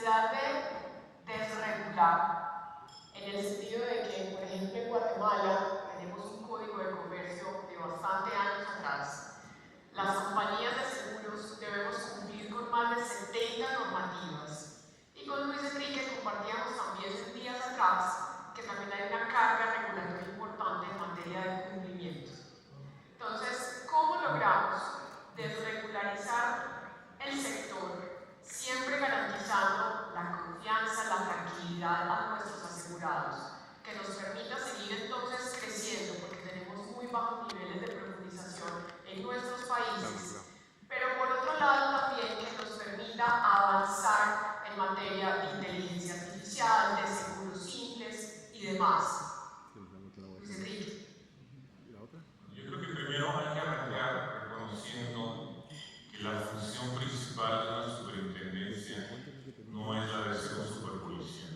necesidad de desregular, en el sentido de que, por ejemplo, en Guatemala tenemos un código de comercio de bastante años atrás. Las compañías de seguros debemos cumplir con más de 70 normativas. Y con Luis Enrique compartíamos también días atrás que también hay una carga regulatoria importante en materia de cumplimiento. Entonces, ¿cómo logramos desregularizar el sector, siempre garantizando la confianza, la tranquilidad a nuestros asegurados, que nos permita seguir entonces creciendo, porque tenemos muy bajos niveles de profundización en nuestros países, pero por otro lado también que nos permita avanzar en materia de inteligencia artificial, de seguros simples y demás? Luis Enrique. Yo creo que primero hay que arrancar reconociendo que la función principal de una superintendencia no es la de ser un superpolicía.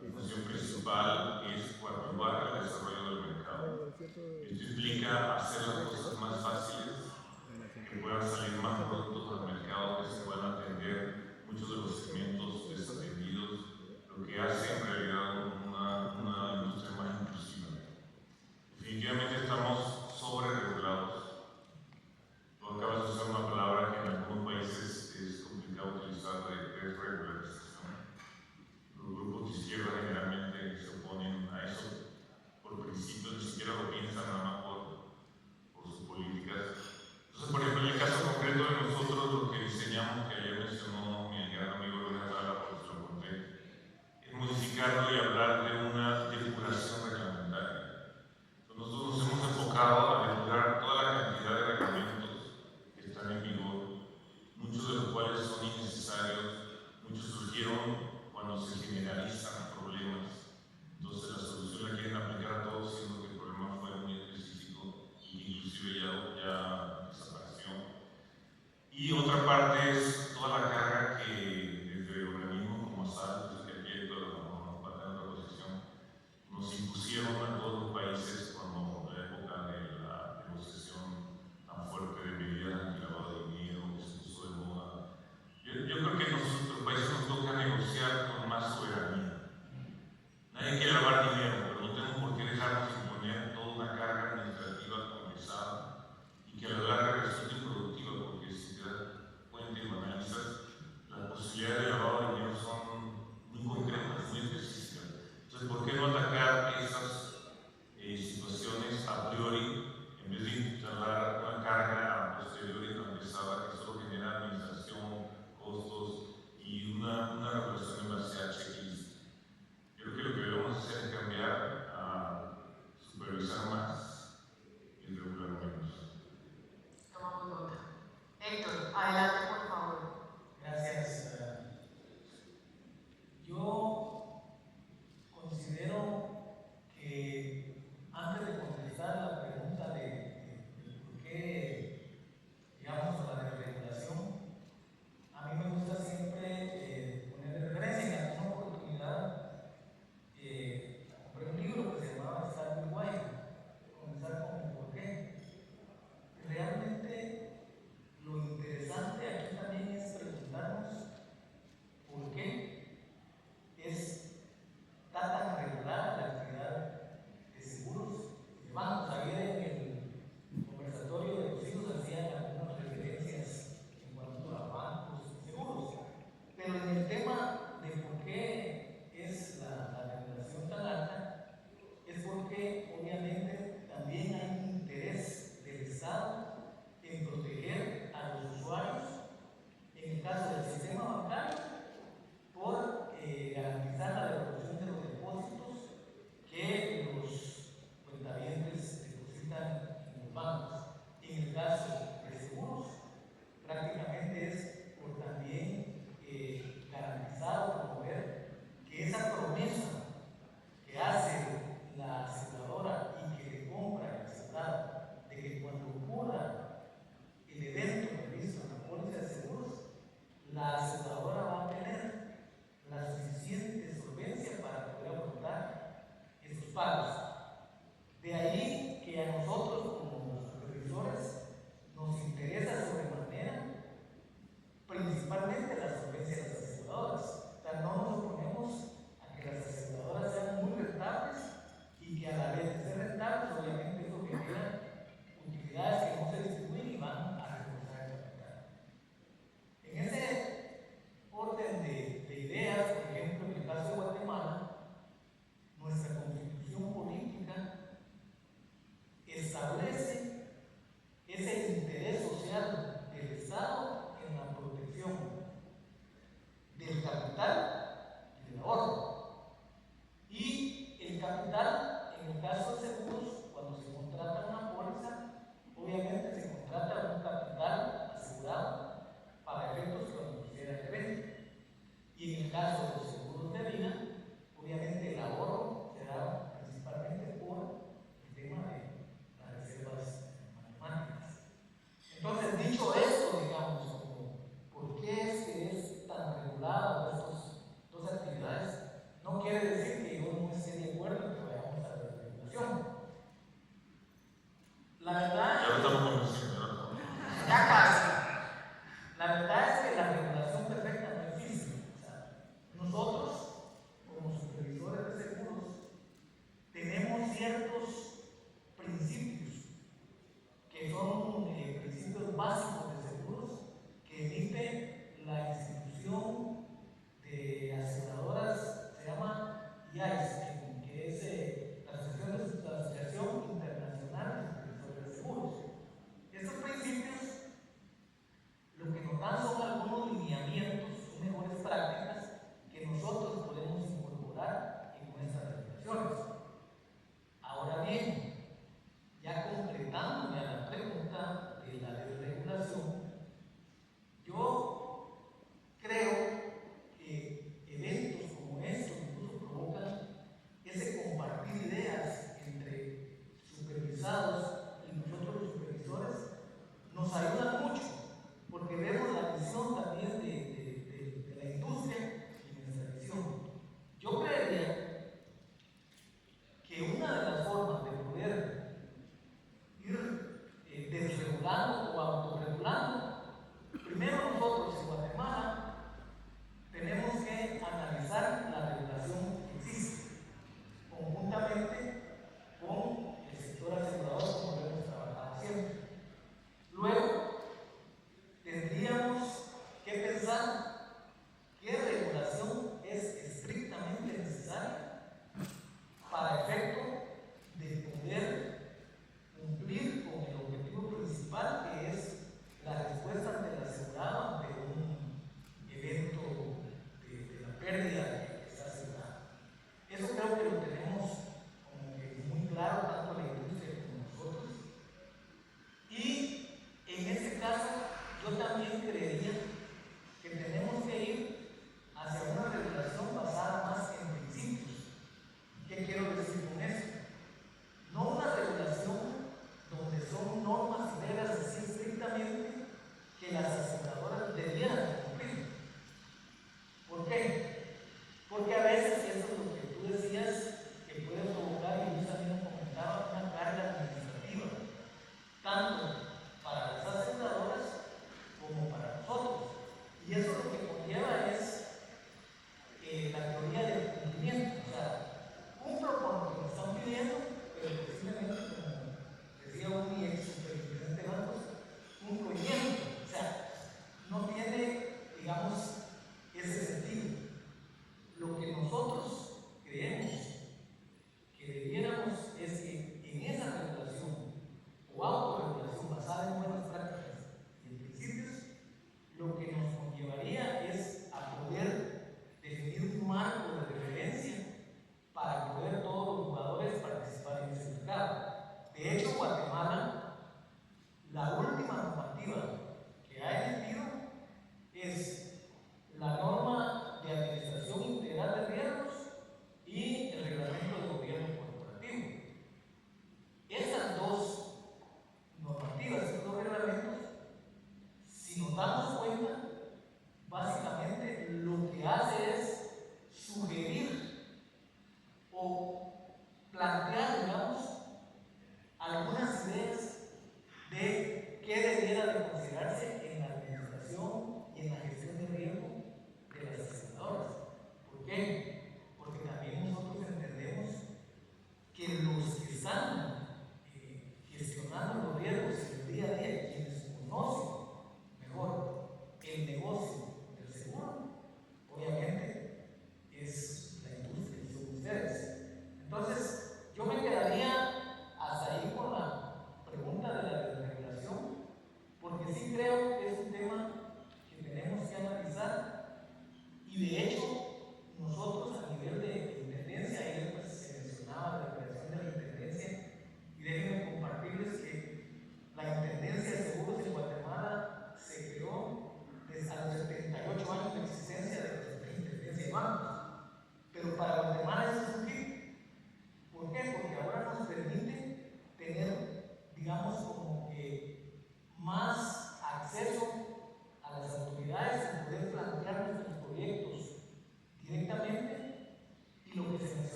La función principal es coadyuvar el desarrollo del mercado. Esto implica hacer las cosas más fáciles, que puedan salir más productos al mercado, que se puedan atender muchos de los segmentos desatendidos, lo que hace en realidad una industria más inclusiva. Definitivamente estamos sobreregulados. Tú acabas de usar una palabra que en algunos países es complicado utilizar, de desregularización. Los grupos de izquierda generalmente se oponen a eso por principio, ni siquiera lo piensan nada más por sus políticas. Entonces, por ejemplo, en el caso concreto de nosotros, lo que diseñamos, que ayer mencionó mi gran amigo Luis Ayala, porque se lo conté, es modificarlo y hablar de una depuración reglamentaria. Nosotros nos hemos enfocado a depurar toda la cantidad de reglamentos que están en vigor, muchos de los cuales son innecesarios, muchos surgieron cuando se generalizan problemas. Entonces la solución la quieren aplicar a todos, siendo que el problema fue muy específico e inclusive ya desapareció. Y otra parte es toda la carga que desde organismos como ASAL, la parte de la oposición, nos impusieron a todos los países cuando la época de la negociación tan fuerte de medidas antilavado de dinero, que se puso de moda. Yo creo que a nuestros países nos toca negociar con más soberanía. Nadie quiere lavar dinero, pero no tenemos por qué dejarnos imponer toda una carga administrativa pesada y que a la larga resulte improductiva, porque si te das cuenta y lo analizas, las posibilidades de lavado de dinero son muy concretas, muy específicas. Entonces, ¿por qué no atacar esas situaciones a priori en vez de instalar una carga a posteriori tan pesada que solo genera administración, costos y una regulación en base a checklist? Yo creo que lo que debemos hacer es cambiar a supervisar más y regular menos. Tomamos nota. Héctor, adelante por favor. Gracias. Yo considero que antes de contestar la pregunta de por qué llegamos a la desregulación, a mí me gusta siempre poner referencia en alguna oportunidad. Compré un libro que se llamaba Start with Why. Comenzar con por qué. Realmente lo interesante aquí también es preguntarnos por qué está tan regulada la actividad de seguros de bancos. Ayer en el conversatorio de los hijos hacían algunas referencias en cuanto a bancos y seguros, pero en el tema de por qué es la regulación tan alta, es porque obviamente también hay un interés del Estado en proteger a los usuarios, en el caso del sistema bancario, por garantizar la devolución de los depósitos que los cuentavientes depositan en los bancos. En el caso de seguros, prácticamente es por también garantizar o promover que esa promesa que hace la aseguradora y que le compra el asegurado, de que cuando ocurra el evento previsto en la póliza de seguros, la aseguradora va a tener la suficiente solvencia para poder afrontar esos pagos. De ahí que a nosotros como supervisores nos interesa sobremanera principalmente la solvencia de las aseguradoras. capital y del ahorro. Y el capital, en el caso de seguros, cuando se contrata una póliza, obviamente se contrata un capital asegurado para efectos cuando suceda el evento. Y en el caso de los seguros de vida, obviamente el ahorro se da principalmente por el tema de las reservas matemáticas. Entonces, dicho esto, digamos, como, ¿por qué es que es tan regulado estos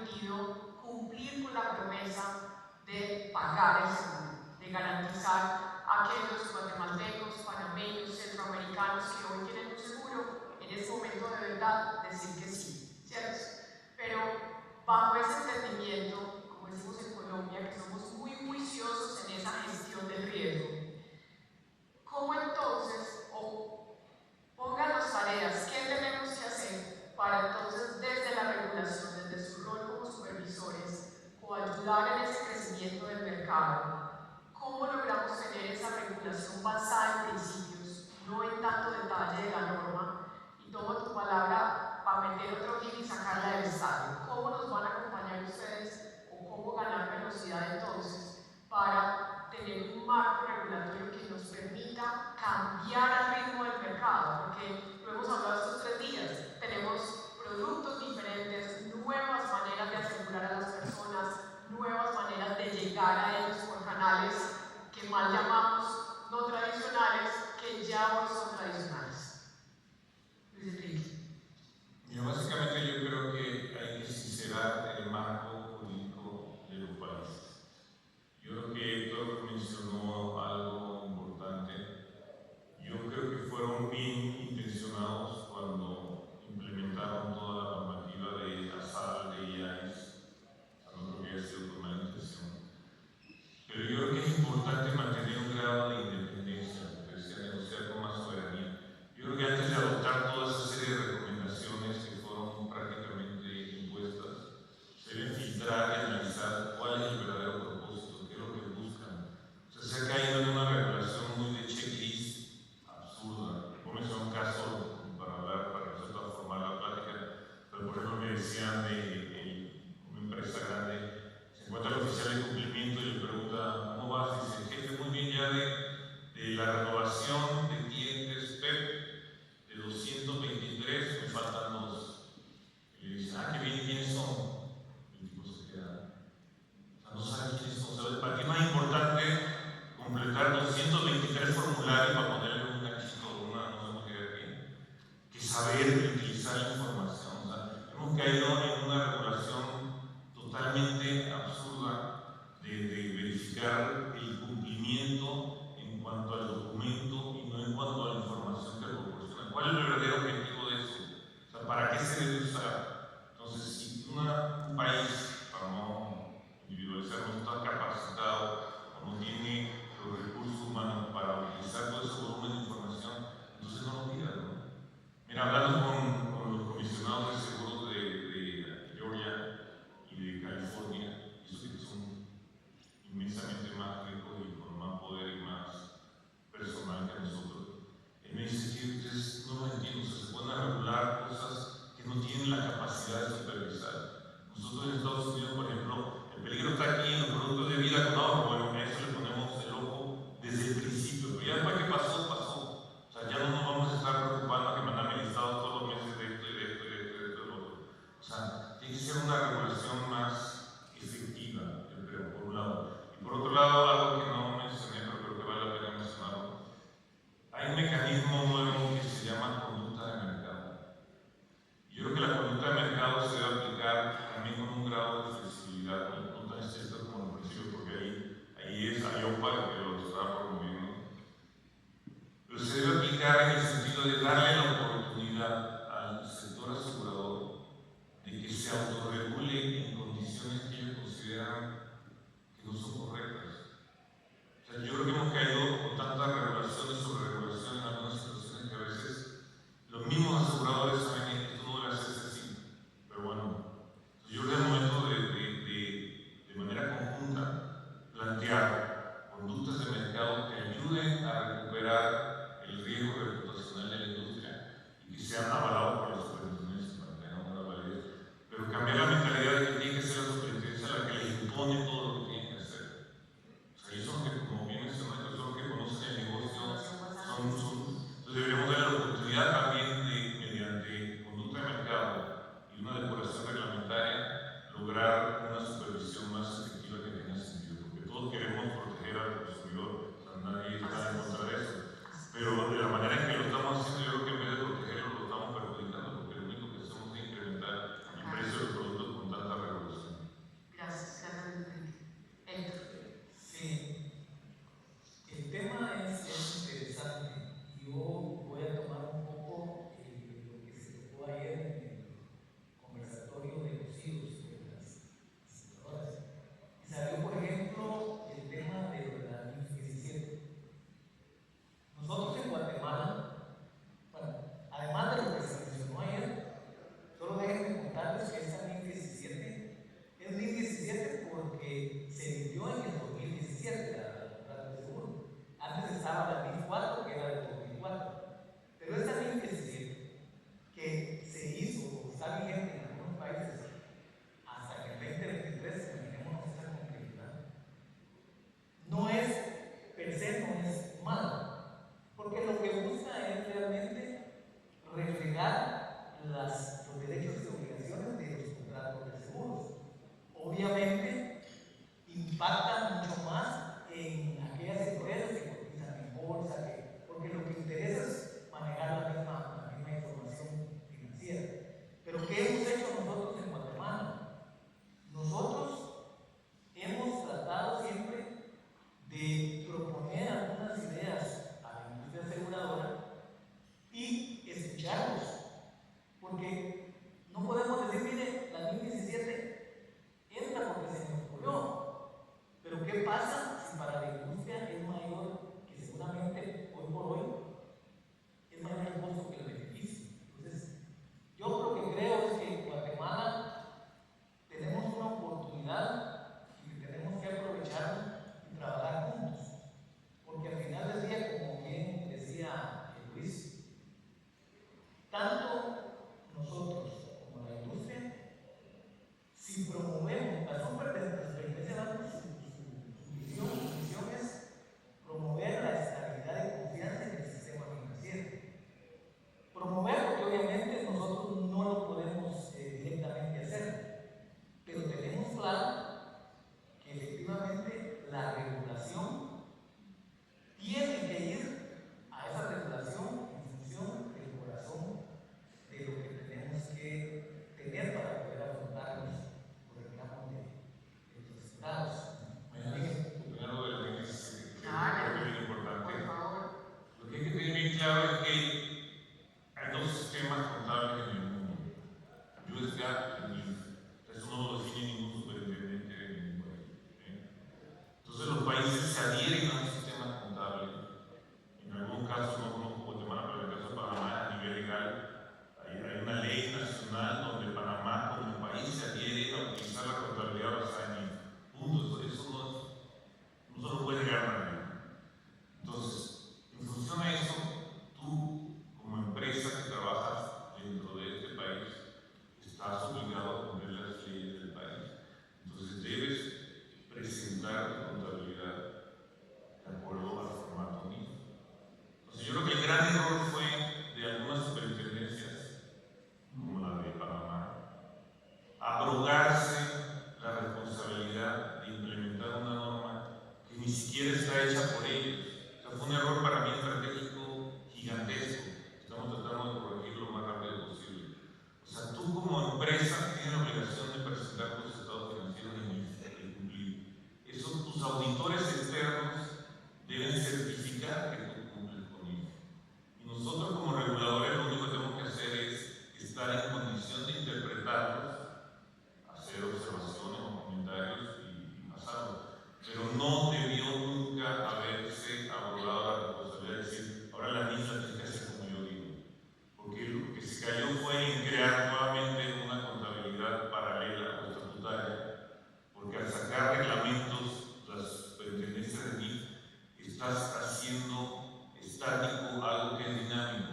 prometido cumplir con la promesa de pagar el seguro, de garantizar a aquellos guatemaltecos, panameños, centroamericanos que hoy tienen un seguro, en este momento de verdad decir que sí, ¿cierto? Pero bajo ese entendimiento, como decimos en Colombia, que somos muy juiciosos en esa gestión del riesgo, ¿cómo entonces, o pónganos tareas, qué tenemos que hacer para entonces desde la regulación, desde su rol como supervisores, o ayudar en ese crecimiento del mercado? ¿Cómo logramos tener esa regulación basada en principios, no en tanto detalle de la norma? Y tomo tu palabra para meter otro giro y sacarla del estadio. ¿Cómo nos van a acompañar ustedes o cómo ganar velocidad entonces para tener un marco regulatorio que nos permita cambiar al ritmo del mercado? Porque lo hemos hablado estos 3 días, tenemos productos diferentes, nuevas maneras de asegurar a las personas, nuevas maneras de llegar a ellos por canales que mal llamamos no tradicionales, que ya hoy son tradicionales. Luis Enrique. Mira, básicamente yo creo que hay que sincerar el marco jurídico de los países. Yo creo que Héctor mencionó algo importante. Yo creo que fueron bien intencionados cuando implementaron toda la normativa de ASAL, de IAIS. No creo que haya sido por mala intención. Pero yo creo que es importante mantener un grado de independencia, que sea negociar con más soberanía. Yo creo que antes de adoptar toda esa serie de recomendaciones que fueron prácticamente impuestas, deben filtrar y analizar cuál es el verdadero propósito, qué es lo que buscan. O sea, se ha caído en una regulación muy de checklist absurda. Voy a mencionar un caso para no transformar la plática, pero por ejemplo me decían de una empresa grande, se encuentra el oficial de cumplimiento y le pregunta, ¿cómo vas? Y dice, jefe, muy bien ya de la renovación de clientes PEP de 223, me faltan 2. Y le dice, qué bien, ¿quiénes son? Y el tipo se queda, o sea, no sabe quiénes son. ¿Sabes? Para ti es más importante completar 223 formularios para ponerle un ganchito o una no sé qué, que saber utilizar la información. O sea, hemos caído en una regulación totalmente absurda de verificar el cumplimiento en cuanto al documento y no en cuanto a la información que proporciona. ¿Cuál es el verdadero objetivo de eso? O sea, ¿para qué se debe usar? Entonces, si un país, para no individualizar, no está capacitado o no tiene los recursos humanos para utilizar todo ese volumen de información, entonces no lo pida, ¿no? Mira, hablando con los comisionados de seguros de Georgia y de California, yo sé que son inmensamente más ricos y con más poder y más personal que nosotros. Él me dice que ustedes no lo entienden, o sea, se pueden regular cosas que no tienen la capacidad de supervisar. Nosotros en Estados Unidos, por ejemplo, el peligro está aquí en los productos de vida con ahorro. Bueno, a eso le ponemos el ojo desde el principio, pero ya después que pasó, pasó. O sea, ya no nos vamos a estar preocupando que mandan listados todos los meses de esto y de esto y de esto y de esto y de lo otro. O sea, tiene que ser una regulación más efectiva, yo creo, por un lado. Y por otro lado, algo que no mencioné, pero creo que vale la pena mencionarlo. Hay un mecanismo nuevo que se llama conducta de mercado. Yo creo que la conducta de mercado se debe aplicar también con un grado de flexibilidad, no tan estricto como en el principio, porque ahí es IOPA que lo está promoviendo. Pero se debe aplicar en el sentido de darle la oportunidad al sector asegurador de que se autorregule en condiciones que ellos consideran que no son correctas. O sea, yo creo que hemos caído con tantas regulaciones sobre regulaciones en algunas situaciones que a veces los mismos aseguradores saben que esto no debe hacerse así. Pero bueno, yo creo que es el momento de manera conjunta plantear conductas de mercado que ayuden a recuperar el riesgo reputacional de la industria y que sean avalados por la superintendencia para que tengan una validez. Pero cambiar la mentalidad de que tiene que ser la superintendencia la que les impone todo lo que tienen que hacer. O sea, ellos son los que, como bien mencionó, son los que conocen el negocio, entonces deberíamos darle la oportunidad también de, mediante conducta de mercado y una depuración reglamentaria, lograr una supervisión más efectiva que tenga sentido, porque todos queremos proteger al consumidor, o sea, nadie está en contra de eso, pero de la manera en que lo estamos haciendo, yo creo que en vez de protegerlo, lo estamos perjudicando, porque lo único que hacemos es incrementar el precio de los productos con tanta regulación. que se inició en el 2017, la de seguro. Antes estaba la NIF 4, que era del 2004. Pero esta NIF 17, que se hizo, o está vigente en algunos países, hasta que el 2023, imaginemos esta complejidad, no es, per se, no es malo, porque lo que busca es realmente reflejar los derechos y obligaciones de los contratos de seguros. Obviamente, impacta mucho más en aquellas empresas que cotizan en bolsa, porque lo que interesa es manejar la misma información financiera. Pero ¿qué hemos hecho nosotros en Guatemala? Nosotros hemos tratado siempre de proponer algunas ideas a la industria aseguradora y escucharlos, porque no podemos decir, mire, la 2017 entra porque se nos ocurrió, pero ¿qué pasa si para la industria es mayor, que seguramente hoy por hoy es mayor el costo que el beneficio? Entonces, yo lo que creo es que en Guatemala tenemos una oportunidad y que tenemos que aprovecharla y trabajar juntos, porque al final del día, como bien decía Luis, tanto nosotros como la industria, si promovemos la superinteligencia, su misión es promover la estabilidad y confianza en el sistema financiero. Promover, porque obviamente nosotros no lo podemos directamente hacer, pero tenemos claro que efectivamente la regulación tiene que ir a esa regulación en función del corazón de lo que tenemos que tener para poder afrontar los reclamos de los estados. Primero de lo que es bien importante. Por favor. Lo que hay que tener bien claro es que hay dos sistemas contables en el mundo: US GAAP y NIF. Eso no lo define ningún superintendente de ningún país. Entonces los países se adhieren a un sistema contable. En algunos casos, no conozco Guatemala, pero en el caso de Panamá, a nivel legal, hay una ley nacional donde Panamá como país se adhiere a utilizar la contabilidad basada en NIF. Punto. Eso no se lo puede negar a nadie. Entonces, en función a eso, tú, como empresa que trabajas dentro de este país, estás obligado a cumplir las leyes del país. Entonces, debes presentar tu contabilidad de acuerdo al formato NIF. Entonces, yo creo que el gran error fue de algunas superintendencias, como la de Panamá, abrogarse la responsabilidad de implementar una norma que ni siquiera está hecha por ellos. O sea, fue un error para mí estratégico gigantesco. Estamos tratando de corregirlo lo más rápido posible. O sea, tú como empresa tienes la obligación de presentar tus estados financieros y cumplir. Eso tus auditores externos deben certificar que tú cumples con ello. Y nosotros como reguladores lo único que tenemos que hacer es estar en condición de interpretarlos, hacer observaciones o comentarios y pasarlo. Pero no debió nunca haberse abrogado la responsabilidad de decir, ahora la NIF la tiene que hacer como yo digo. Porque lo que se cayó fue en crear nuevamente una contabilidad paralela o estatutaria, porque al sacar reglamentos, las superintendencias de NIF, estás haciendo estático algo que es dinámico.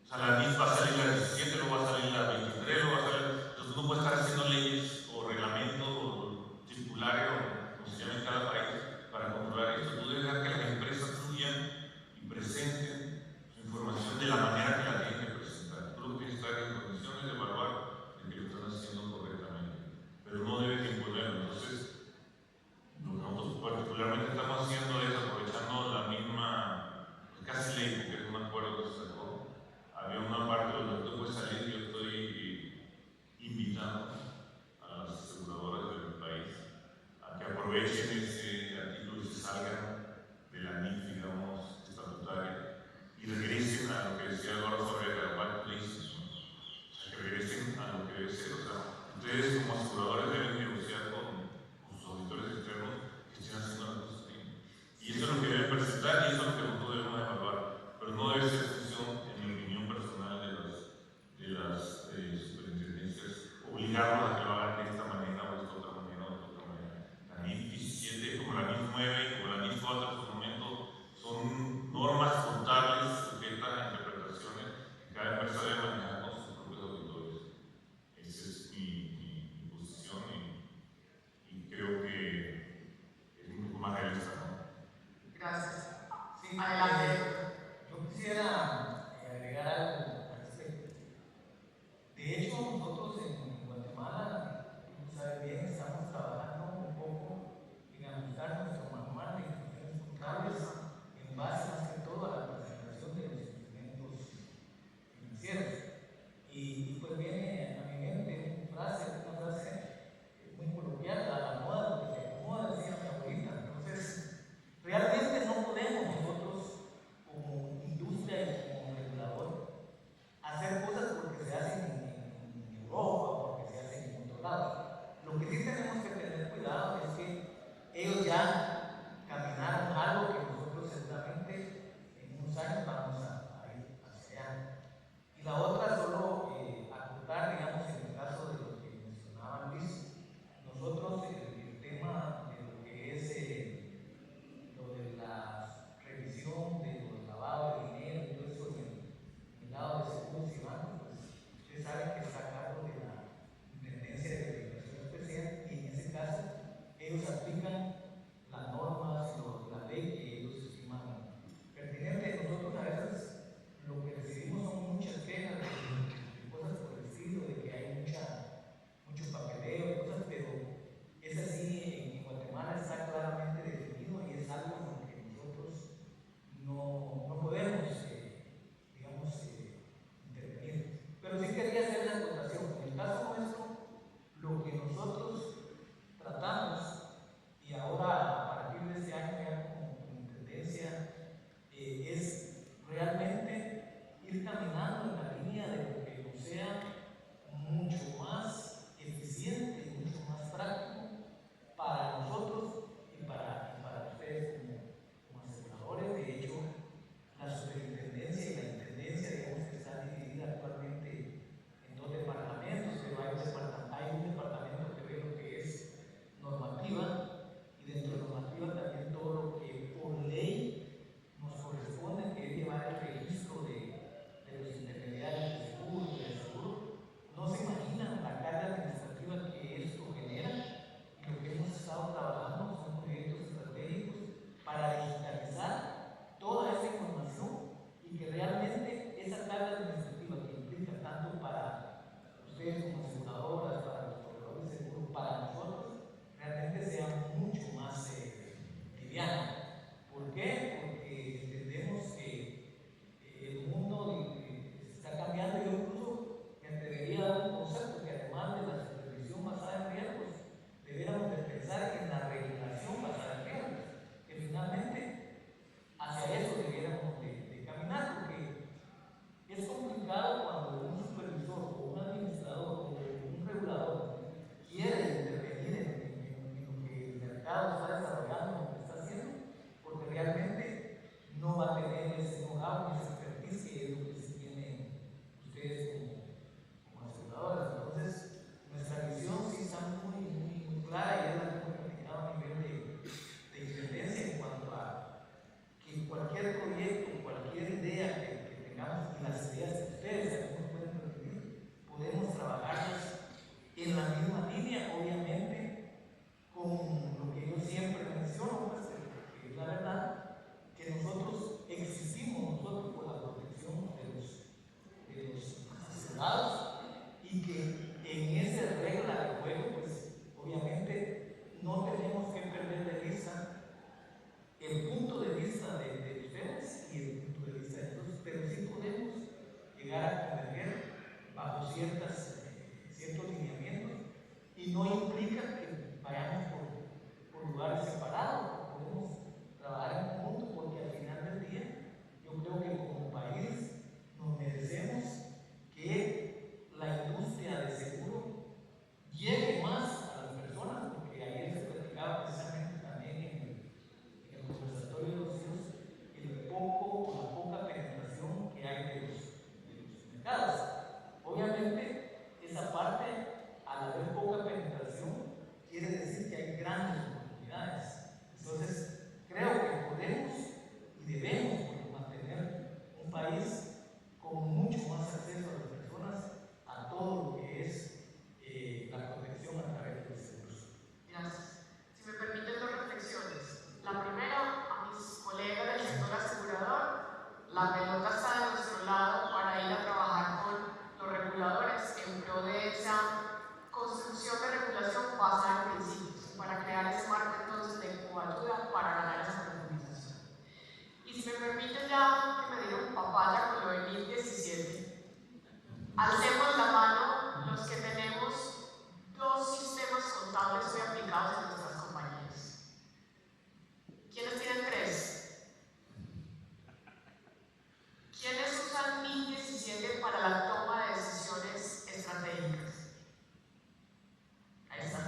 O sea, la NIF va a salir la 17, luego va a salir la 23, luego va a salir. Entonces no puedes estar haciendo leyes o reglamentos o circulares o como se llama en cada país para controlar esto. Tú debes dejar que las empresas fluyan y presenten su información de la manera que la tienen que presentar. Tú lo que tienes que estar en condiciones de evaluar de que lo están haciendo correctamente, pero no debes imponerlo. Entonces, lo que nosotros particularmente estamos haciendo es aprovechando la misma, casi ley, porque es un acuerdo que se sacó. Había una parte donde tú puedes salir y yo estoy invitando a las aseguradoras de mi país a que aprovechen ese artículo y se salgan de la NIF, digamos, estatutaria y regresen a lo que decía Eduardo Fabrega, White Places, ¿no? O sea, que regresen a lo que debe ser. O sea, ustedes como aseguradores deben negociar con sus auditores externos que estén haciendo las cosas bien. Y eso es lo que deben presentar y eso es lo que nosotros debemos evaluar. Pero no debe ser función, en mi opinión personal, de las superintendencias, obligarlos a que lo hagan de esta manera o de esta otra manera o de esta otra manera. ellos ya caminaron algo que nosotros seguramente en unos años vamos a ir hacia allá. Y la otra, solo aportar, digamos, en el caso de lo que mencionaba Luis, nosotros el tema de lo que es lo de la revisión de los lavados de dinero y todo eso en el lado de seguros y bancos, pues ustedes saben que está a cargo de la Intendencia de Legislación Especial, y en ese caso ellos aplican las normas, la ley que ellos estiman pertinente. Nosotros a veces lo que recibimos son muchas quejas de cosas por el estilo, de que hay mucho papeleo y cosas, pero es así, en Guatemala está claramente definido y es algo en lo que nosotros no podemos, digamos, intervenir. Pero sí quería hacer la acotación. En el caso nuestro, lo que nosotros tratamos, y ahora a partir de este año ya como intendencia, es realmente ir caminando en la línea de lo que nos sea mucho más eficiente y mucho más práctico para nosotros y para ustedes como aseguradores. De hecho, la superintendencia y la intendencia, digamos que está dividida actualmente en dos departamentos, pero hay un departamento que ve lo que es normativa, y dentro de normativa también todo lo que por ley nos corresponde, que es llevar el registro de los intermediarios de seguro, de seguro. No se imaginan la carga administrativa que esto genera, y lo que hemos estado trabajando son proyectos estratégicos para digitalizar toda esa información y que realmente esa carga administrativa que implica tanto para ustedes como aseguradoras, para los proveedores de seguro, para nosotros, realmente sea mucho más liviana. ¿Por qué? Porque entendemos que el mundo está cambiando. Yo incluso me atrevería a dar un concepto que además de la supervisión basada en riesgos, deberíamos de pensar en la regulación basada en riesgos, que finalmente hacia eso deberíamos de caminar, porque es complicado cuando un supervisor o un administrador o un regulador quiere intervenir en lo que el mercado está desarrollando, en lo que está haciendo, porque realmente no va a tener ese know-how, esa expertise que es lo que sí tienen ustedes como aseguradoras. Entonces, nuestra visión sí está muy clara, y es la que hemos platicado a nivel de intendencia en cuanto a que cualquier proyecto, cualquier idea que tengamos, y las ideas que ustedes nos pueden permitir, podemos trabajarlas en la misma línea, obviamente, con lo que yo siempre menciono, pues, que es la verdad, que nosotros existimos por la protección de los asegurados, y que en esa regla de juego, pues, obviamente, no tenemos que perder de vista el punto de vista de ustedes y el punto de vista de nosotros, pero sí podemos llegar a converger bajo ciertos lineamientos, y no implica que vayamos por lugares separados. Podemos trabajar en conjunto, porque al final del día yo creo que como país nos merecemos que la industria de seguro llegue más a las personas, porque ayer se platicaba precisamente también en el conversatorio de los hijos la poca penetración que hay de los mercados. Obviamente, esa parte, al haber poca penetración, quiere decir que hay grandes oportunidades. Entonces, creo que podemos y debemos mantener un país con mucho más acceso a las personas a todo lo que es la protección a través de los seguros. Gracias. Si me permiten dos reflexiones. La primera, a mis colegas del sector asegurador, la pelota está de nuestro lado para ir a trabajar con los reguladores en pro de esa construcción de regulación basada en principios, para crear ese marco entonces de coayuda para ganar esa profundización. Y si me permiten, ya que me dieron papaya con lo de 2017, alcemos la mano los que tenemos dos sistemas contables hoy aplicados en nuestras compañías. ¿Quiénes tienen tres? ¿Quiénes usan 2017 para la toma de decisiones estratégicas? Ahí está.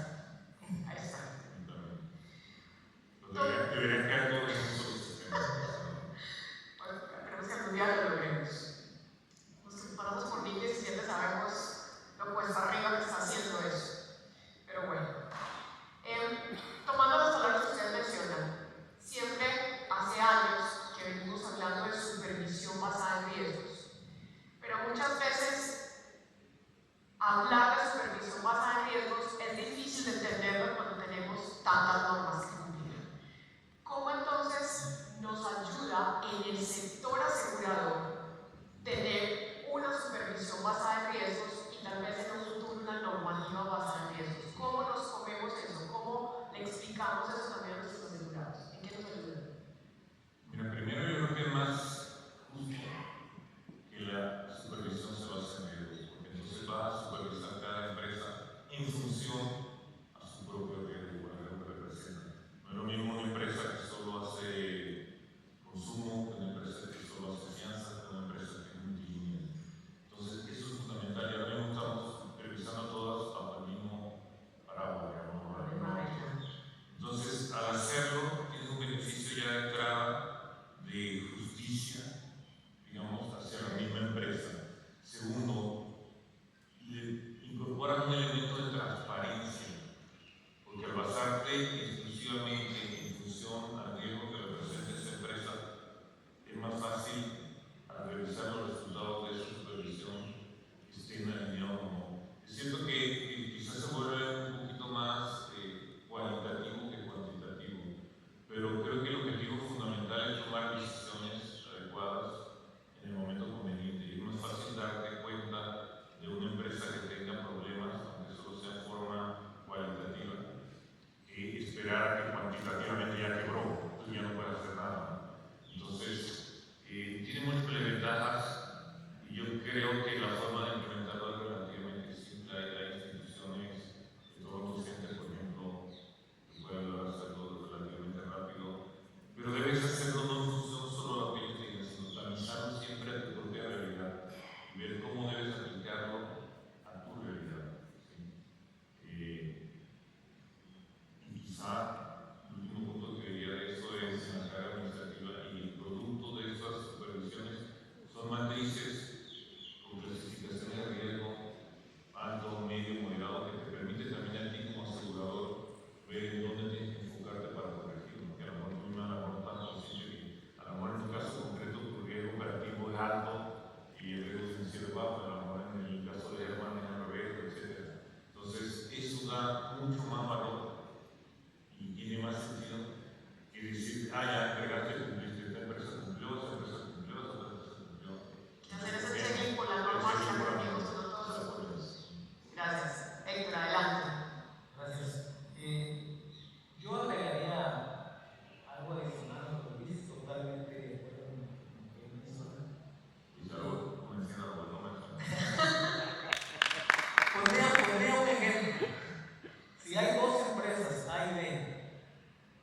A y B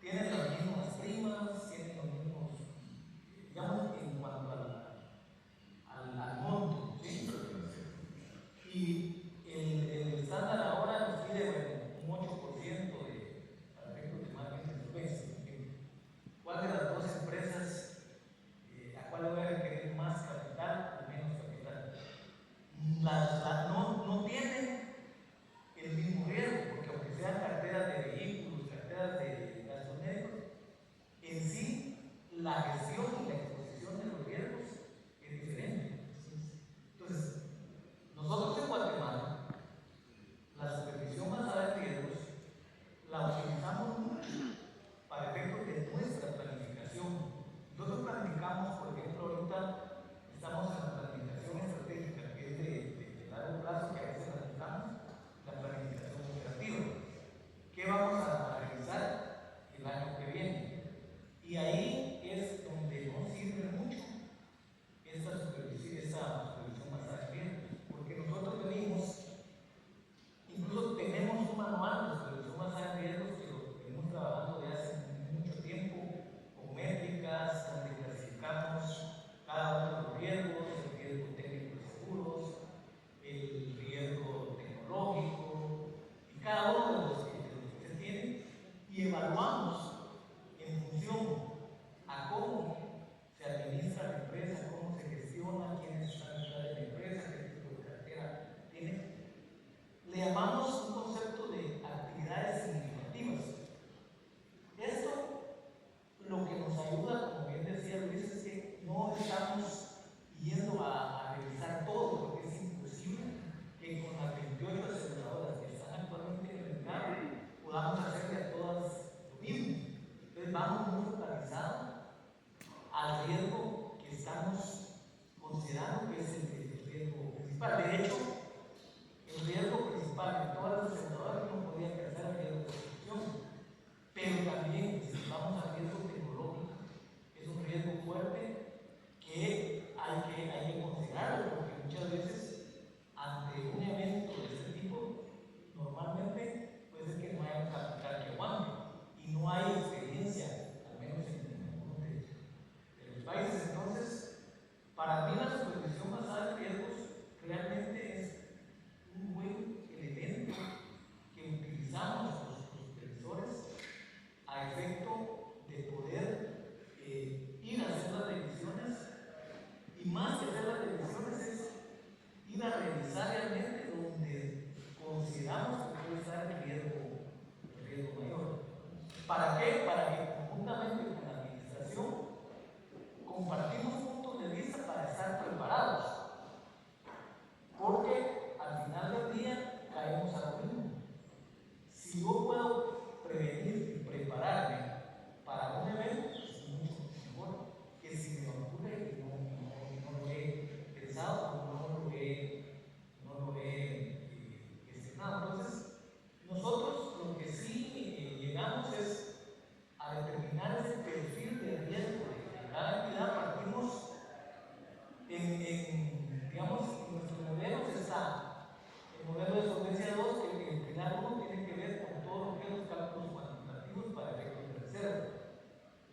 tienen las mismas primas, tienen los mismos, digamos, en cuanto al monto, ¿sí? Y el estándar ahora nos pide un 8% para efectos de margen de superficie. ¿Cuál de las dos empresas, a cuál le voy a requerir más capital o menos capital? No tienen el mismo riesgo, porque aunque sean carteras de vehículos, carteras de gastos médicos, en sí la gestión y la exposición de los riesgos es diferente. Entonces, nosotros en Guatemala, la supervisión basada en riesgos la utilizamos mucho para efectos de nuestra planificación. Nosotros planificamos, por ejemplo, ahorita estamos en la planificación estratégica, que es de largo plazo, que a veces la necesitamos, la planificación operativa. ¿Qué vamos a realizar el año que viene? Y ahí es donde nos sirve mucho esta supervisión basada en riesgos, porque nosotros venimos, incluso tenemos un manual de supervisión basada en riesgos que lo venimos trabajando de hace mucho tiempo, con métricas donde clasificamos cada uno de los riesgos, el riesgo técnico de seguros, el riesgo tecnológico, y cada uno de los que se tiene, y evaluamos en función a cómo se administra la empresa, cómo se gestiona, quiénes están detrás de la empresa, qué tipo de cartera tiene. Le llamamos un concepto de actividades significativas. Esto lo que nos ayuda, como bien decía Luis, es que no estamos yendo a revisar todo, porque es imposible que con las 28 aseguradoras que están actualmente en el mercado podamos hacerle a todas lo mismo. Entonces vamos muy focalizados al riesgo que estamos considerando que es el riesgo principal. De hecho, el riesgo principal de todas las aseguradoras no podía alcanzar el riesgo de construcción, pero también si vamos al riesgo tecnológico, es un riesgo fuerte que hay que considerarlo, porque muchas veces ante un evento de este tipo, normalmente puede ser que no haya un capital que aguante y no hay experiencia, al menos en algunos de los países. Entonces, para mí la supervisión basada en riesgos realmente es un buen elemento que utilizamos los supervisores a efecto de poder ir a hacer las revisiones, y más que hacer las revisiones es ir a revisar realmente donde consideramos que puede estar el riesgo mayor. ¿Para qué? Para que conjuntamente con la administración compartimos puntos de vista para estar preparados, porque al final del día caemos a lo mismo. Si yo puedo prevenir y prepararme para un evento, es mucho mejor que si me ocurre y no lo he pensado o no lo he gestionado. Entonces, nosotros lo que sí llegamos es a determinar ese perfil de riesgo de cada entidad. Partimos digamos, en nuestros modelos está el modelo de solvencia 2, que el pilar 1 tiene que ver con todo lo que es los cálculos cuantitativos para efectos de reserva.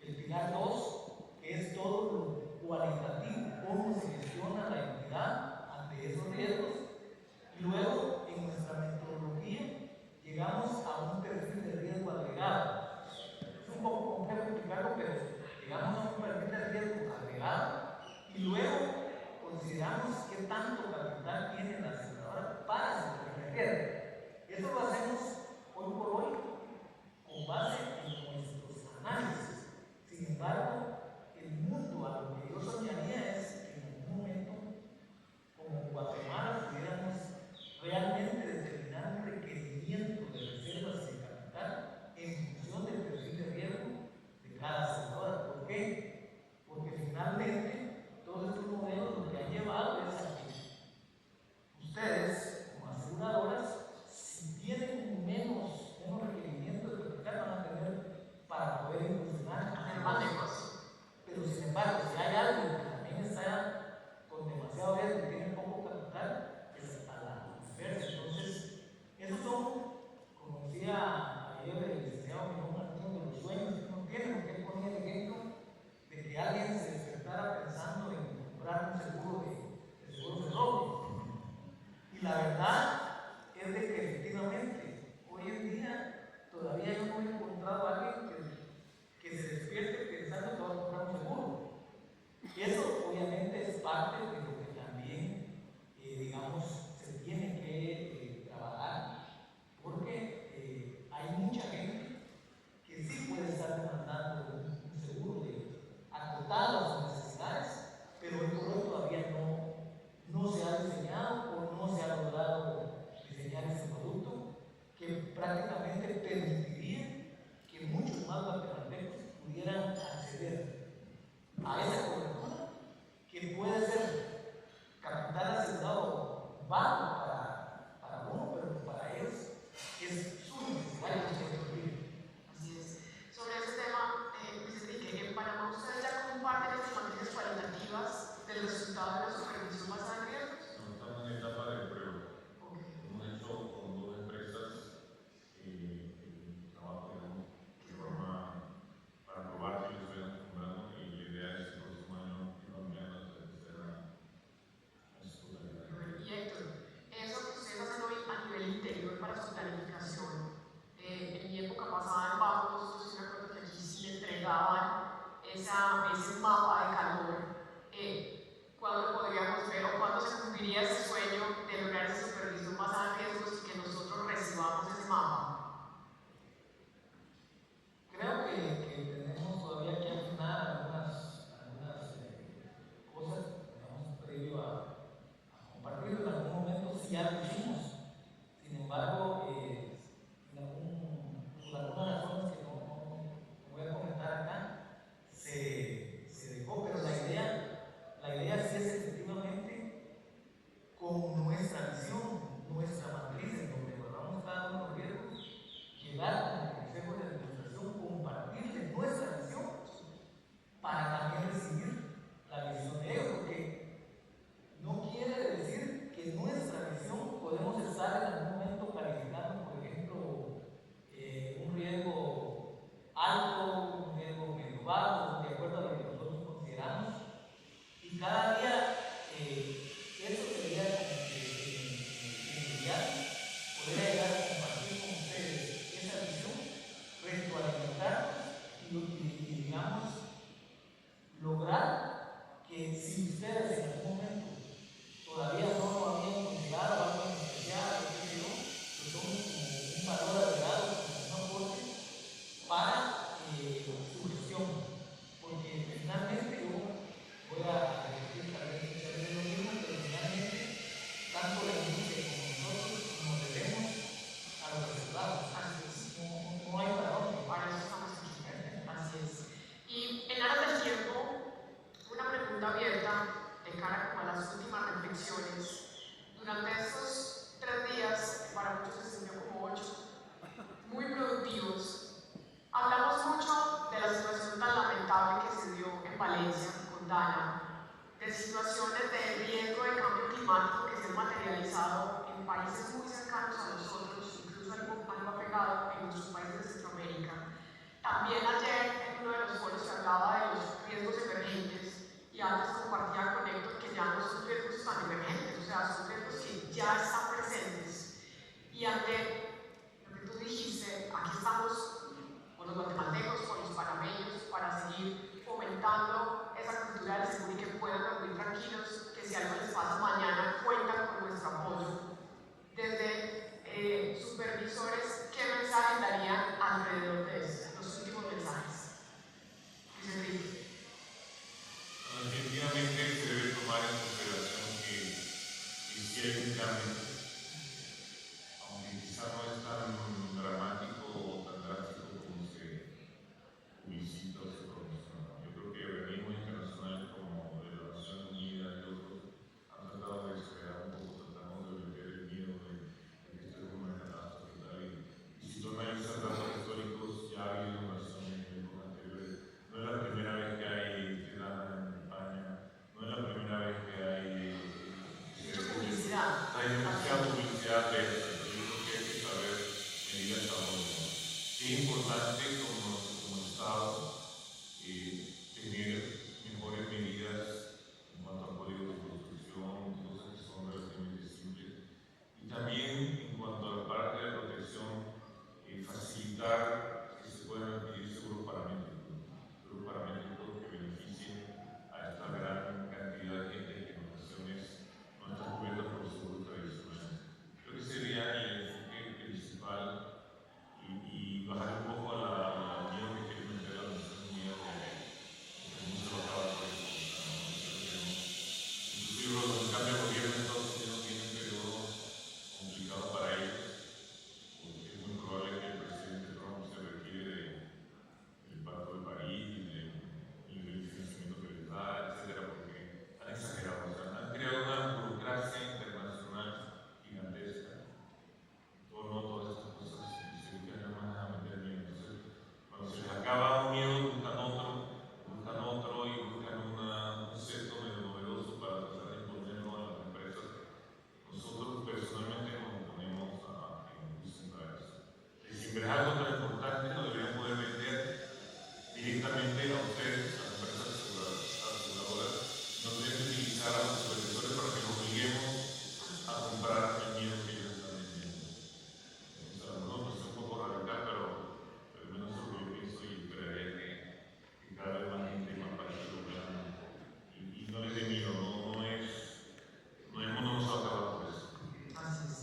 El pilar 2, que es todo lo cualitativo, cómo se gestiona la entidad ante esos riesgos. Y luego, en nuestra metodología, llegamos a un perfil de riesgo agregado. Es un poco complejo explicarlo, pero llegamos a un perfil de riesgo agregado y luego consideramos qué tanto capital tiene la aseguradora para su perfil de riesgo. Eso lo hacemos hoy por hoy con base en nuestros análisis. Sin embargo, el mundo a lo que yo soñaría es que en algún momento, como Guatemala, pudiéramos realmente determinar un requerimiento de reservas de capital en función del perfil de riesgo de cada aseguradora. ¿Por qué? Porque finalmente todos estos modelos lo que han llevado es a que ustedes, como aseguradoras, si tienen menos requerimientos de capital, van a tener para poder incursionar en más negocio. Pero sin embargo, si hay alguien que también está con demasiado riesgo y tiene poco capital, es a la inversa. Entonces, esos son, como decía ayer el licenciado mencionaba algunos de los sueños que uno tiene, porque él ponía el ejemplo de que alguien se despertara pensando en comprar un seguro de robo. Y la verdad es de que efectivamente hoy en día todavía yo no he encontrado a alguien que se despierte pensando que va a comprar un seguro. Y eso obviamente es parte de lo que también, digamos, se tiene que trabajar, porque hay mucha gente que sí puede estar demandando un seguro acotado a sus necesidades, pero hoy por hoy todavía no se ha diseñado o no se ha logrado diseñar ese producto que prácticamente permitiría que muchos más guatemaltecos pudieran acceder a esa cobertura que puede ser capital asegurado bajo para uno, pero para ellos es su necesidad que se cumplir. Así es. Sobre ese tema, Luis Enrique, en Panamá ustedes ya comparten las matrices cualitativas del resultado de la supervisión basada en riesgos. No, estamos en etapa de prueba. Okay. Hemos hecho con 2 empresas el trabajo, digamos, de forma para probar que ellos vayan comprando, y la idea es que el próximo año colombianos de tercera en su totalidad. Y Héctor, eso que ustedes hacen hoy a nivel interior para su planificación, en mi época pasada en bancos, yo sí me acuerdo que aquí sí entregaban ese mapa de calor. ¿Cuándo podríamos ver o cuándo se cumpliría ese sueño de lograr esa supervisión basada en riesgos y que nosotros recibamos ese mapa? Creo que tenemos todavía que afinar algunas cosas, digamos, previo a compartirlo. En algún momento sí ya lo hicimos. Sin embargo, por algunas razones que no voy a comentar acá, se dejó, pero la idea sí es efectivamente con nuestra visión, nuestra matriz, en donde evaluamos cada uno de los riesgos, llegar con el Consejo de Administración, compartirle nuestra visión para también recibir la visión de ellos, porque no quiere decir que nuestra visión podemos estar en algún momento calificando, por ejemplo, un riesgo alto, un riesgo medio bajo, de acuerdo a lo que nosotros consideramos, y cada día eso sería podría llegar a compartir con ustedes esa visión, retroalimentar y digamos, lograr que si ustedes en algún momento todavía no lo habían considerado algo en especial, pues son como un valor agregado, como un aporte para su gestión. Porque finalmente yo voy a repetir tal vez lo mismo, pero finalmente tanto la industria como nosotros nos debemos a los resultados. No hay para dónde. Para eso estamos aquí. Así es. Y en aras del tiempo, una pregunta abierta de cara como a las últimas reflexiones. Durante estos 3 días, para muchos se sintió como 8, muy productivos, hablamos mucho de la situación tan lamentable que se dio en Valencia con Dana, de situaciones de riesgo de cambio climático que se han materializado en países muy cercanos a nosotros, incluso algo apegado en nuestros países de Centroamérica. También ayer en uno de los foros se hablaba de los riesgos emergentes, y antes compartía con Héctor que ya no son riesgos tan emergentes, o sea, son riesgos que ya están presentes. Y ante lo que tú dijiste, aquí estamos con los guatemaltecos, con los panameños, para seguir fomentando esa cultura del seguro y que puedan dormir tranquilos, que si algo les pasa mañana, cuenten importante como Estado tener mejores medidas en cuanto a códigos de construcción, cosas que son relativamente simples, y también en cuanto a la parte de protección, facilitar que se puedan adquirir seguros paramétricos que beneficien a esta gran cantidad de gente que en ocasiones no está cubierta por los seguros tradicionales. Creo que sería el enfoque principal y bajar un poco al miedo que quiere meter a la nación unida que mucho lo acaba de decir. Inclusive los cambios de gobierno en Estados Unidos tienen un periodo complicado para ellos, porque es muy probable que el presidente Trump se retire del Pacto de París y del financiamiento que les da, etcétera, porque han exagerado, o sea, han creado una burocracia internacional gigantesca. Todas estas cosas se buscan nada más a meter miedo. Entonces, cuando se les acaba un miedo, buscan otro y buscan un concepto medio novedoso para tratar de imponerlo a las empresas. Nosotros personalmente nos oponemos en eso. Si en verdad algo tan importante lo deberían poder vender directamente a ustedes, a las empresas aseguradoras, no tienen que utilizar a los supervisores para que nos obliguemos a comprar el miedo que ellos están vendiendo. O sea, no es un poco radical, pero al menos es lo que yo pienso y esperaría que cada vez más gente más países lo vean y no les dé miedo, el mundo no se va a acabar por eso. Así es.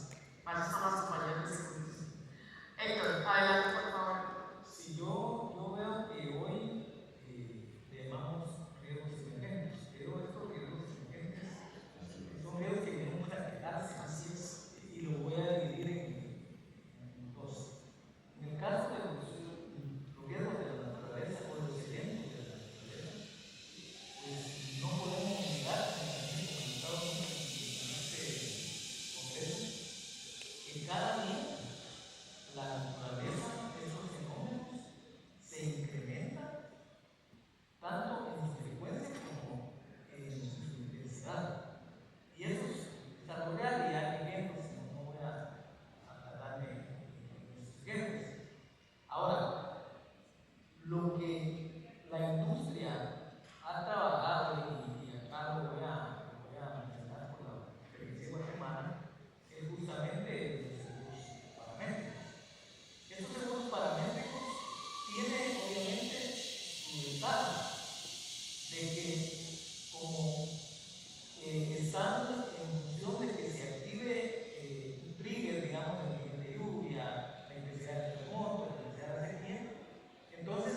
Para eso son las compañías de seguros. Héctor, adelante, por favor. Si yo veo que hoy le llamamos riesgos emergentes, pero estos riesgos emergentes son riesgos que vienen para quedarse, Así es. y lo voy a dividir en dos. En el caso de los riesgos de la naturaleza o los eventos de la naturaleza, pues no podemos negar, como Estados Unidos en este congreso, que cada día la naturaleza de esos fenómenos se incrementa tanto en su frecuencia como en su intensidad. Y eso es algo real, y hay ejemplos, no voy a tratarme en esos ejemplos. Ahora, lo que la industria ha trabajado, y acá lo voy a mencionar por la experiencia de Guatemala, es justamente los seguros paramétricos. Estos seguros paramétricos tienen obviamente su ventaja de que, como están en función de que se active un trigger, digamos, el nivel de lluvia, la intensidad del terremoto, la intensidad de la sequía, entonces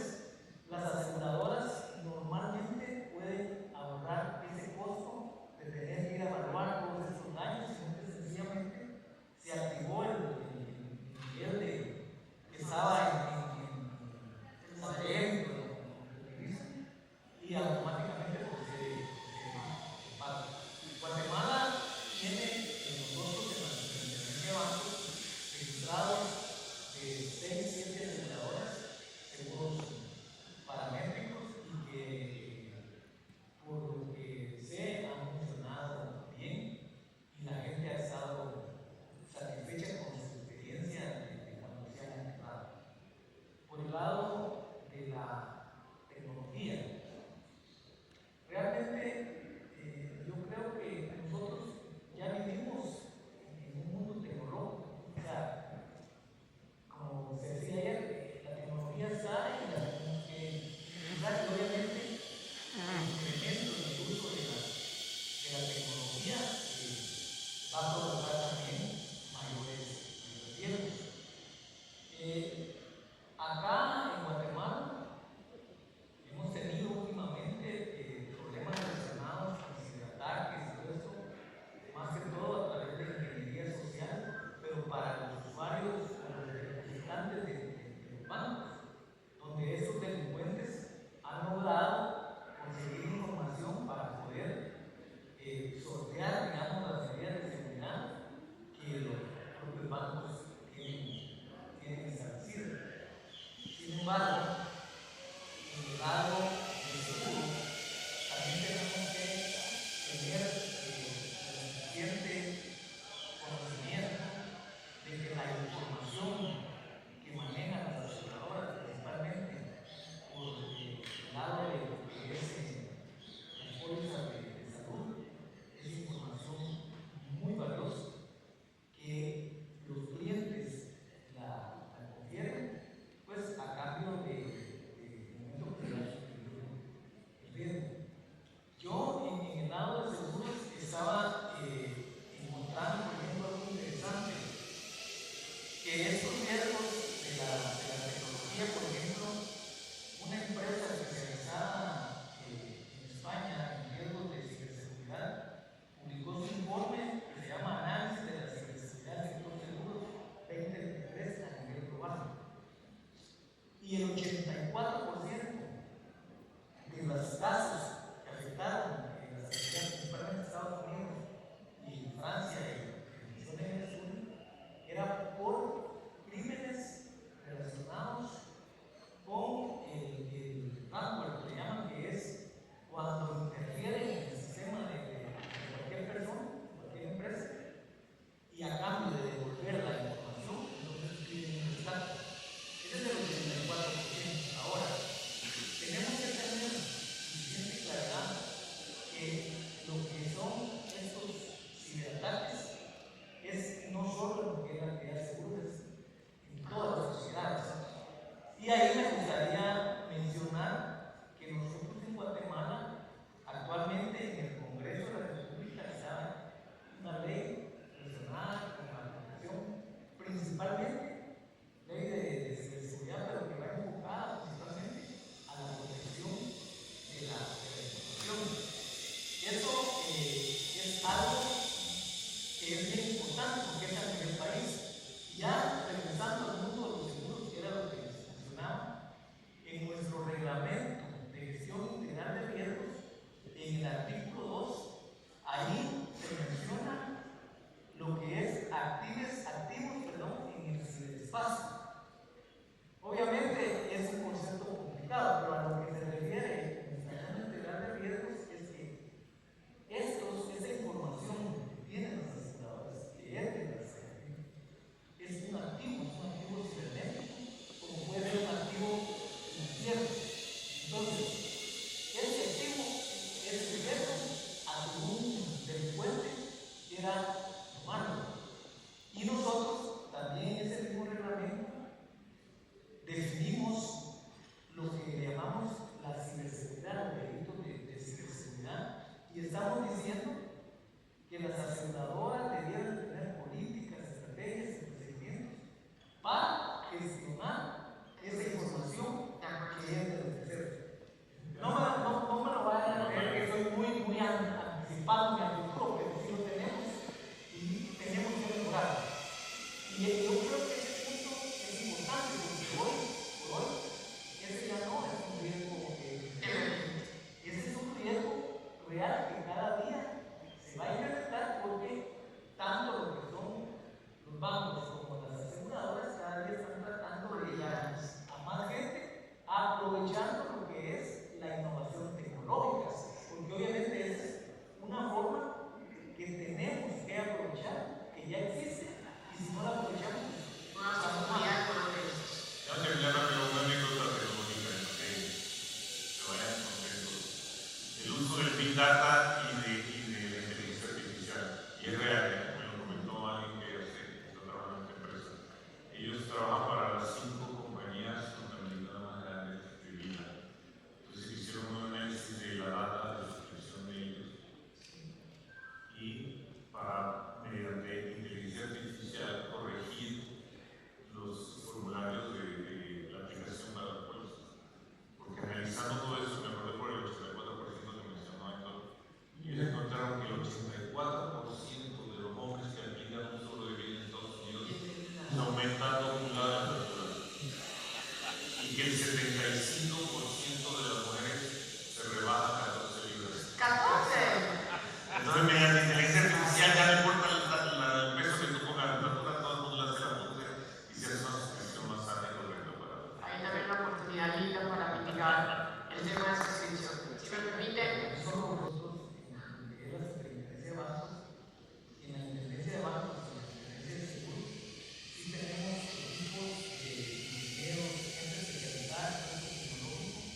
las aseguradoras normalmente pueden ahorrar ese costo de tener que ir a evaluar todos esos daños, sino que sencillamente se activó el nivel que estaba en satélite, y automáticamente procede el pago. Guatemala tiene nosotros en la Superintendencia de Bancos registrados 6-7 aseguradoras, seguros paramétricos, y que por lo que sé han funcionado bien y la gente ha estado satisfecha con su experiencia de cuando se han activado. Por el lado de la tecnología, realmente yo creo que nosotros ya vivimos en un mundo tecnológico. O sea, como se decía ayer, la tecnología está y la tenemos que usar, y obviamente el incremento en el uso de la tecnología va a provocar también mayores riesgos. Acá en Guatemala hemos tenido últimamente problemas relacionados con ciberataques y todo esto, más que todo a través de la ingeniería social, pero para los usuarios o los representantes de los bancos, donde estos delincuentes han logrado conseguir información para poder sortear, digamos, las medidas de seguridad que los propios bancos tienen establecidas. Sin embargo, en el lado del seguro, también tenemos que tener el suficiente conocimiento de que la información que manejan las aseguradoras, una empresa especializada en España en riesgos de ciberseguridad publicó su informe que se llama Análisis de la ciberseguridad del sector seguros 2023 a nivel global. Y el 84% de los casos que afectaron en la seguridad, principalmente en Estados Unidos y en Francia y en el sur, era por crímenes relacionados con el ransomware, que le llaman, que es cuando interfieren en el sistema de cualquier persona, cualquier empresa, y a cambio de devolver la información, entonces piden un rescate. Ese es el 84%. Ahora, tenemos que tener suficiente claridad que lo que son estos ciberataques es no solo en lo que es la actividad de seguros, en todas las sociedades. Y ahí me gustaría mencionar que nosotros en Guatemala, actualmente en el Congreso de la República, está una ley relacionada con la protección, principalmente ley de ciberseguridad, pero que va enfocada principalmente a la protección de la información. Eso es algo que es bien importante porque es a nivel país. Ya regresando al mundo de los seguros, que era lo que les mencionaba, en nuestro reglamento de gestión integral de riesgos, en el artículo 2, ahí se menciona lo que es activos en el ciberespacio. Obviamente es un concepto complicado, pero a lo que se refiere en nuestra gestión integral de riesgos es que esa información que tienen las aseguradoras, que es de las es un activo cibernético, como puede ser un activo financiero. Entonces, ese activo es sujeto a que un delincuente quiera tomarlo. Y nosotros, también en ese mismo reglamento, definimos lo que le llamamos la ciberseguridad, los delitos de ciberseguridad, y estamos diciendo que las aseguradoras debieran tener políticas, estrategias y procedimientos para gestionar esa información que es de los terceros. No me lo vayan a creer que soy muy anticipándome al futuro, pero sí lo tenemos y tenemos que mejorar. Y yo creo que ese punto es importante porque por hoy, ese ya no es un riesgo ese es un riesgo real que cada día se va a incrementar porque tanto lo que son los bancos como las aseguradoras cada día están tratando de llegar a más gente aprovechando lo que es la innovación tecnológica, porque obviamente es una forma que tenemos que aprovechar, que ya existe, y si no la aprovechamos, estamos mal. Ya terminar con una anécdota tecnológica que se vayan contentos. El uso del Big Data y de la inteligencia artificial. Y es real, me lo comentó alguien que está trabajando en esta empresa. Ellos trabajan para las 5 compañías contabilizadas más grandes de vida. Entonces hicieron un análisis de la data de suscripción de ellos. Y para, mediante inteligencia artificial, corregir los formularios de la aplicación para las pólizas. Porque analizando todo eso, me acordé por el 84% que mencionó Héctor, y ellos encontraron que el 84% de los hombres que aplican un solo de vida en Estados Unidos aumentan acumulada la factura. Y que el 75% de las mujeres se rebajan 14 libras. ¡14! Entonces, mediante inteligencia artificial, ya no importa el peso que tú pongas en la factura, todo el mundo la hace la factura y se hace una suscripción más sana y correcta para. Hay también una oportunidad linda para mitigar el tema de suscripción. Si me permiten, Solo nosotros, en lo que es la superintendencia de bancos, en la intendencia de bancos, en la intendencia de seguros, sí tenemos equipos de ingenieros, gente especializada en procesos tecnológicos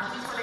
Aquí